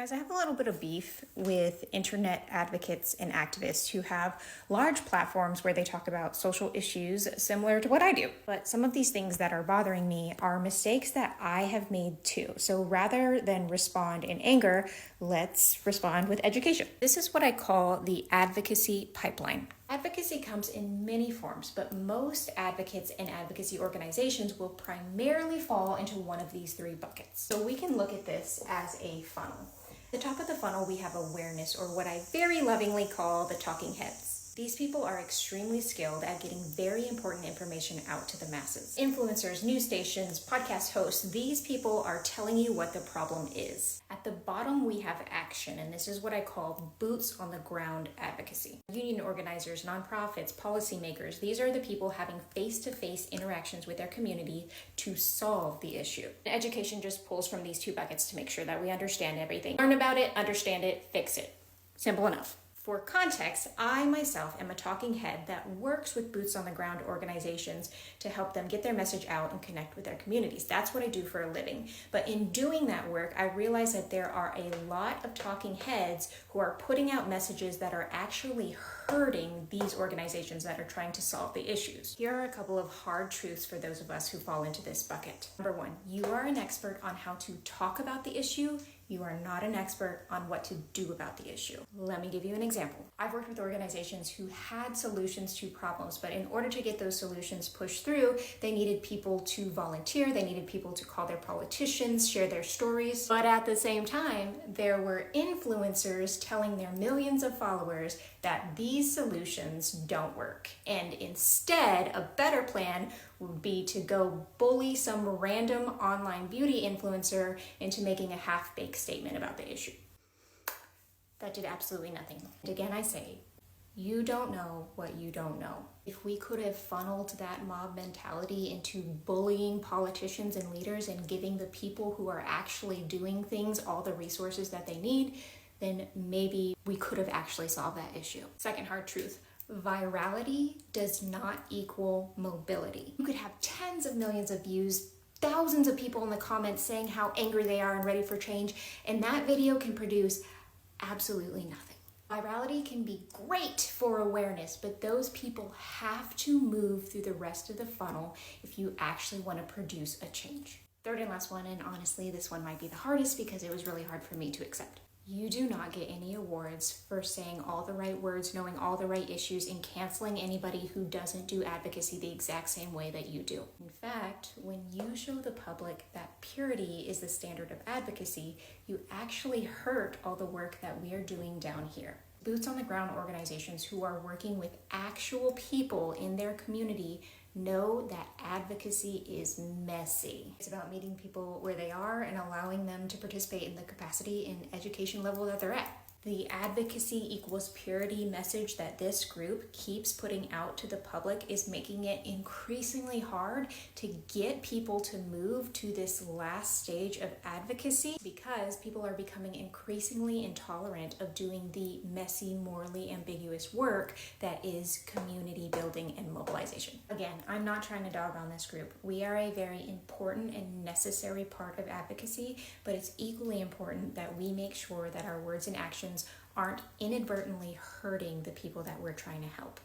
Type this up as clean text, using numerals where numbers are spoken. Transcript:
Guys, I have a little bit of beef with internet advocates and activists who have large platforms where they talk about social issues similar to what I do. But some of these things that are bothering me are mistakes that I have made too. So rather than respond in anger, let's respond with education. This is what I call the advocacy pipeline. Advocacy comes in many forms, but most advocates and advocacy organizations will primarily fall into one of these three buckets. So we can look at this as a funnel. At the top of the funnel, we have awareness, or what I very lovingly call the talking heads. These people are extremely skilled at getting very important information out to the masses. Influencers, news stations, podcast hosts, these people are telling you what the problem is. At the bottom, we have action, and this is what I call boots on the ground advocacy. Union organizers, nonprofits, policymakers, these are the people having face-to-face interactions with their community to solve the issue. Education just pulls from these two buckets to make sure that we understand everything. Learn about it, understand it, fix it. Simple enough. For context, I myself am a talking head that works with boots on the ground organizations to help them get their message out and connect with their communities. That's what I do for a living. But in doing that work, I realize that there are a lot of talking heads who are putting out messages that are actually hurting these organizations that are trying to solve the issues. Here are a couple of hard truths for those of us who fall into this bucket. Number one, you are an expert on how to talk about the issue. You are not an expert on what to do about the issue. Let me give you an example. I've worked with organizations who had solutions to problems, but in order to get those solutions pushed through, they needed people to volunteer, they needed people to call their politicians, share their stories. But at the same time, there were influencers telling their millions of followers that these solutions don't work. And instead, a better plan would be to go bully some random online beauty influencer into making a half-baked statement about the issue. That did absolutely nothing. And again, I say, you don't know what you don't know. If we could have funneled that mob mentality into bullying politicians and leaders and giving the people who are actually doing things all the resources that they need, then maybe we could have actually solved that issue. Second hard truth. Virality does not equal mobility. You could have tens of millions of views, thousands of people in the comments saying how angry they are and ready for change, and that video can produce absolutely nothing. Virality can be great for awareness, but those people have to move through the rest of the funnel if you actually want to produce a change. Third and last one, and honestly, this one might be the hardest because it was really hard for me to accept. You do not get any awards for saying all the right words, knowing all the right issues, and canceling anybody who doesn't do advocacy the exact same way that you do. In fact, when you show the public that purity is the standard of advocacy, you actually hurt all the work that we are doing down here. Boots on the ground organizations who are working with actual people in their community know that advocacy is messy. It's about meeting people where they are and allowing them to participate in the capacity and education level that they're at. The advocacy equals purity message that this group keeps putting out to the public is making it increasingly hard to get people to move to this last stage of advocacy because people are becoming increasingly intolerant of doing the messy, morally ambiguous work that is community building and mobilization. Again, I'm not trying to dog on this group. We are a very important and necessary part of advocacy, but it's equally important that we make sure that our words and actions aren't inadvertently hurting the people that we're trying to help.